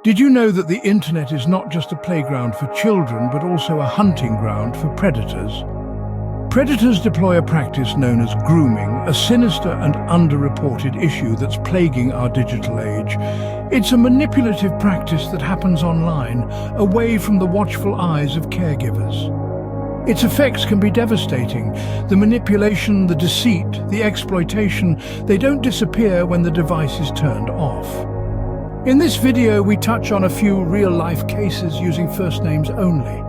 Did you know that the internet is not just a playground for children, but also a hunting ground for predators? Predators deploy a practice known as grooming, a sinister and underreported issue that's plaguing our digital age. It's a manipulative practice that happens online, away from the watchful eyes of caregivers. Its effects can be devastating. The manipulation, the deceit, the exploitation, they don't disappear when the device is turned off. In this video, we touch on a few real-life cases using first names only.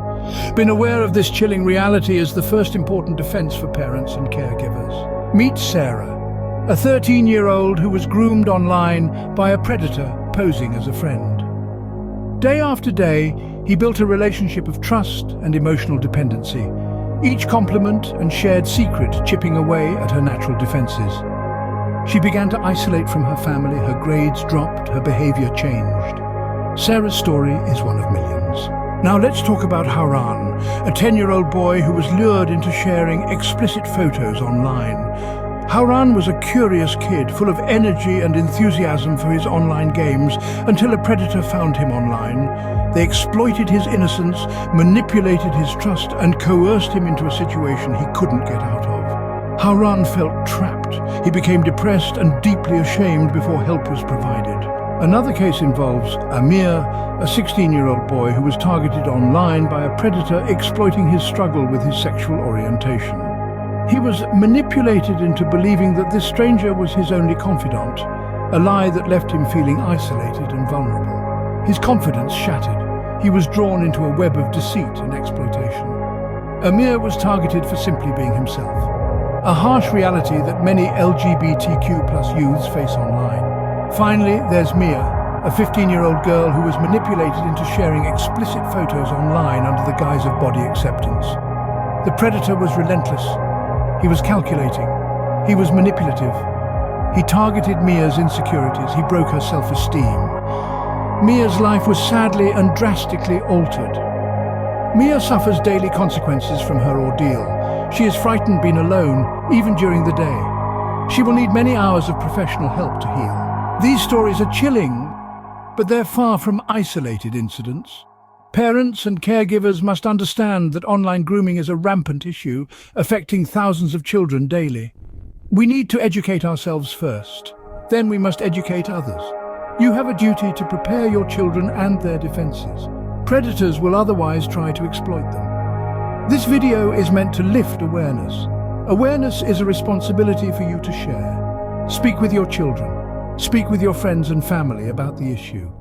Being aware of this chilling reality is the first important defense for parents and caregivers. Meet Sarah, a 13-year-old who was groomed online by a predator posing as a friend. Day after day, he built a relationship of trust and emotional dependency, each compliment and shared secret chipping away at her natural defenses. She began to isolate from her family, her grades dropped, her behavior changed. Sarah's story is one of millions. Now let's talk about Haran, a 10-year-old boy who was lured into sharing explicit photos online. Haran was a curious kid, full of energy and enthusiasm for his online games, until a predator found him online. They exploited his innocence, manipulated his trust, and coerced him into a situation he couldn't get out of. Haran felt trapped. He became depressed and deeply ashamed before help was provided. Another case involves Amir, a 16-year-old boy who was targeted online by a predator exploiting his struggle with his sexual orientation. He was manipulated into believing that this stranger was his only confidant, a lie that left him feeling isolated and vulnerable. His confidence shattered. He was drawn into a web of deceit and exploitation. Amir was targeted for simply being himself, a harsh reality that many LGBTQ+ youths face online. Finally, there's Mia, a 15-year-old girl who was manipulated into sharing explicit photos online under the guise of body acceptance. The predator was relentless. He was calculating. He was manipulative. He targeted Mia's insecurities. He broke her self-esteem. Mia's life was sadly and drastically altered. Mia suffers daily consequences from her ordeal. She is frightened being alone, even during the day. She will need many hours of professional help to heal. These stories are chilling, but they're far from isolated incidents. Parents and caregivers must understand that online grooming is a rampant issue, affecting thousands of children daily. We need to educate ourselves first. Then we must educate others. You have a duty to prepare your children and their defenses. Predators will otherwise try to exploit them. This video is meant to lift awareness. Awareness is a responsibility for you to share. Speak with your children. Speak with your friends and family about the issue.